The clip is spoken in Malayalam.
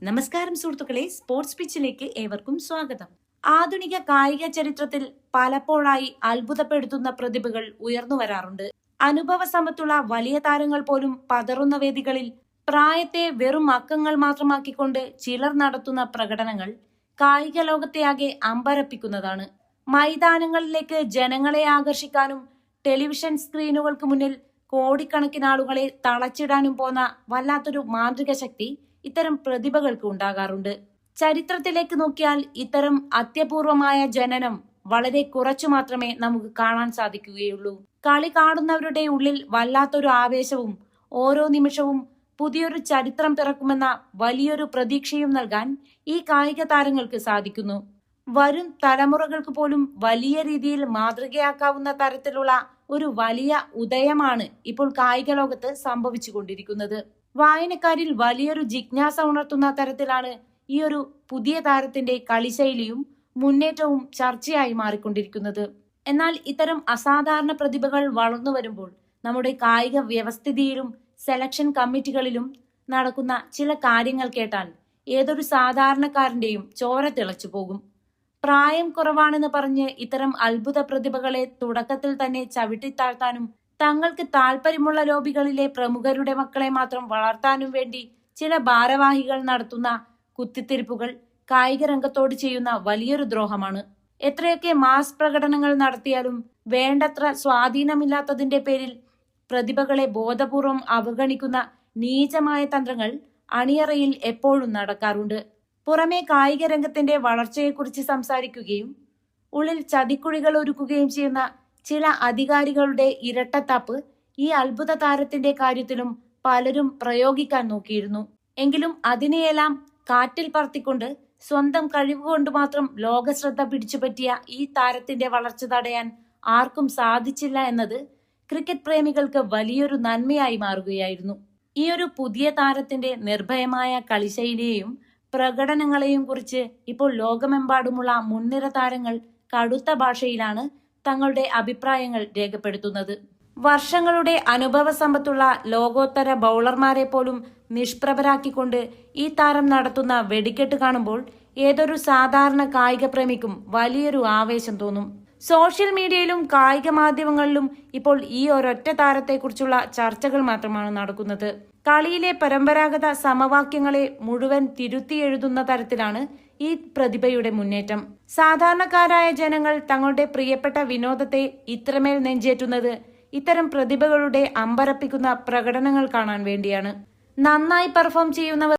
നമസ്കാരം സുഹൃത്തുക്കളെ, സ്പോർട്സ് പിച്ചിലേക്ക് ഏവർക്കും സ്വാഗതം. ആധുനിക കായിക ചരിത്രത്തിൽ പലപ്പോഴായി അത്ഭുതപ്പെടുത്തുന്ന പ്രതിഭകൾ ഉയർന്നു വരാറുണ്ട്. അനുഭവ സമ്പത്തുള്ള വലിയ താരങ്ങൾ പോലും പതറുന്ന വേദികളിൽ പ്രായത്തെ വെറും അക്കങ്ങൾ മാത്രമാക്കിക്കൊണ്ട് ചിലർ നടത്തുന്ന പ്രകടനങ്ങൾ കായിക ലോകത്തെയാകെ അമ്പരപ്പിക്കുന്നതാണ്. മൈതാനങ്ങളിലേക്ക് ജനങ്ങളെ ആകർഷിക്കാനും ടെലിവിഷൻ സ്ക്രീനുകൾക്ക് മുന്നിൽ കോടിക്കണക്കിന് ആളുകളെ തളച്ചിടാനും പോന്ന വല്ലാത്തൊരു മാന്ത്രിക ശക്തി ഇത്തരം പ്രതിഭകൾക്ക് ഉണ്ടാകാറുണ്ട്. ചരിത്രത്തിലേക്ക് നോക്കിയാൽ ഇത്തരം അത്യപൂർവമായ ജനനം വളരെ കുറച്ചു മാത്രമേ നമുക്ക് കാണാൻ സാധിക്കുകയുള്ളൂ. കളി കാണുന്നവരുടെ ഉള്ളിൽ വല്ലാത്തൊരു ആവേശവും ഓരോ നിമിഷവും പുതിയൊരു ചരിത്രം പിറക്കുമെന്ന വലിയൊരു പ്രതീക്ഷയും നൽകാൻ ഈ കായിക താരങ്ങൾക്ക് സാധിക്കുന്നു. വരും തലമുറകൾക്ക് പോലും വലിയ രീതിയിൽ മാതൃകയാക്കാവുന്ന തരത്തിലുള്ള ഒരു വലിയ ഉദയമാണ് ഇപ്പോൾ കായിക ലോകത്ത് സംഭവിച്ചുകൊണ്ടിരിക്കുന്നത്. വായനക്കാരിൽ വലിയൊരു ജിജ്ഞാസ ഉണർത്തുന്ന തരത്തിലാണ് ഈ ഒരു പുതിയ താരത്തിന്റെ കളിശൈലിയും മുന്നേറ്റവും ചർച്ചയായി മാറിക്കൊണ്ടിരിക്കുന്നത്. എന്നാൽ ഇത്തരം അസാധാരണ പ്രതിഭകൾ വളർന്നു വരുമ്പോൾ നമ്മുടെ കായിക വ്യവസ്ഥിതിയിലും സെലക്ഷൻ കമ്മിറ്റികളിലും നടക്കുന്ന ചില കാര്യങ്ങൾ കേട്ടാൽ ഏതൊരു സാധാരണക്കാരന്റെയും ചോര തിളച്ചു പോകും. പ്രായം കുറവാണെന്ന് പറഞ്ഞ് ഇത്തരം അത്ഭുത പ്രതിഭകളെ തുടക്കത്തിൽ തന്നെ ചവിട്ടിത്താഴ്ത്താനും തങ്ങൾക്ക് താല്പര്യമുള്ള ലോബികളിലെ പ്രമുഖരുടെ മക്കളെ മാത്രം വളർത്താനും വേണ്ടി ചില ഭാരവാഹികൾ നടത്തുന്ന കുത്തിത്തിരിപ്പുകൾ കായിക രംഗത്തോട് ചെയ്യുന്ന വലിയൊരു ദ്രോഹമാണ്. എത്രയൊക്കെ മാസ് പ്രകടനങ്ങൾ നടത്തിയാലും വേണ്ടത്ര സ്വാധീനമില്ലാത്തതിന്റെ പേരിൽ പ്രതിഭകളെ ബോധപൂർവം അവഗണിക്കുന്ന നീചമായ തന്ത്രങ്ങൾ അണിയറയിൽ എപ്പോഴും നടക്കാറുണ്ട്. പുറമെ കായിക രംഗത്തിന്റെ വളർച്ചയെക്കുറിച്ച് സംസാരിക്കുകയും ഉള്ളിൽ ചതിക്കുഴികൾ ഒരുക്കുകയും ചെയ്യുന്ന ചില അധികാരികളുടെ ഇരട്ടത്താപ്പ് ഈ അത്ഭുത താരത്തിന്റെ കാര്യത്തിലും പലരും പ്രയോഗിക്കാൻ നോക്കിയിരുന്നു. എങ്കിലും അതിനെയെല്ലാം കാറ്റിൽ പറത്തിക്കൊണ്ട് സ്വന്തം കഴിവുകൊണ്ട് മാത്രം ലോകശ്രദ്ധ പിടിച്ചുപറ്റിയ ഈ താരത്തിന്റെ വളർച്ച തടയാൻ ആർക്കും സാധിച്ചില്ല എന്നത് ക്രിക്കറ്റ് പ്രേമികൾക്ക് വലിയൊരു നന്മയായി മാറുകയായിരുന്നു. ഈ ഒരു പുതിയ താരത്തിന്റെ നിർഭയമായ കളിശൈലിയെയും പ്രകടനങ്ങളെയും കുറിച്ച് ഇപ്പോൾ ലോകമെമ്പാടുമുള്ള മുൻനിര താരങ്ങൾ കടുത്ത ഭാഷയിലാണ് തങ്ങളുടെ അഭിപ്രായങ്ങൾ രേഖപ്പെടുത്തുന്നത്. വർഷങ്ങളുടെ അനുഭവ സമ്പത്തുള്ള ലോകോത്തര ബൗളർമാരെ പോലും നിഷ്പ്രഭരാക്കിക്കൊണ്ട് ഈ താരം നടത്തുന്ന വെടിക്കെട്ട് കാണുമ്പോൾ ഏതൊരു സാധാരണ കായിക പ്രേമിക്കും വലിയൊരു ആവേശം തോന്നും. സോഷ്യൽ മീഡിയയിലും കായിക മാധ്യമങ്ങളിലും ഇപ്പോൾ ഈ ഒരൊറ്റ താരത്തെക്കുറിച്ചുള്ള ചർച്ചകൾ മാത്രമാണ് നടക്കുന്നത്. കളിയിലെ പരമ്പരാഗത സമവാക്യങ്ങളെ മുഴുവൻ തിരുത്തി എഴുതുന്ന തരത്തിലാണ് ഈ പ്രതിഭയുടെ മുന്നേറ്റം. സാധാരണക്കാരായ ജനങ്ങൾ തങ്ങളുടെ പ്രിയപ്പെട്ട വിനോദത്തെ ഇത്രമേൽ നെഞ്ചേറ്റുന്നത് ഇത്തരം പ്രതിഭകളുടെ അമ്പരപ്പിക്കുന്ന പ്രകടനങ്ങൾ കാണാൻ വേണ്ടിയാണ്. നന്നായി പെർഫോം ചെയ്യുന്നവർ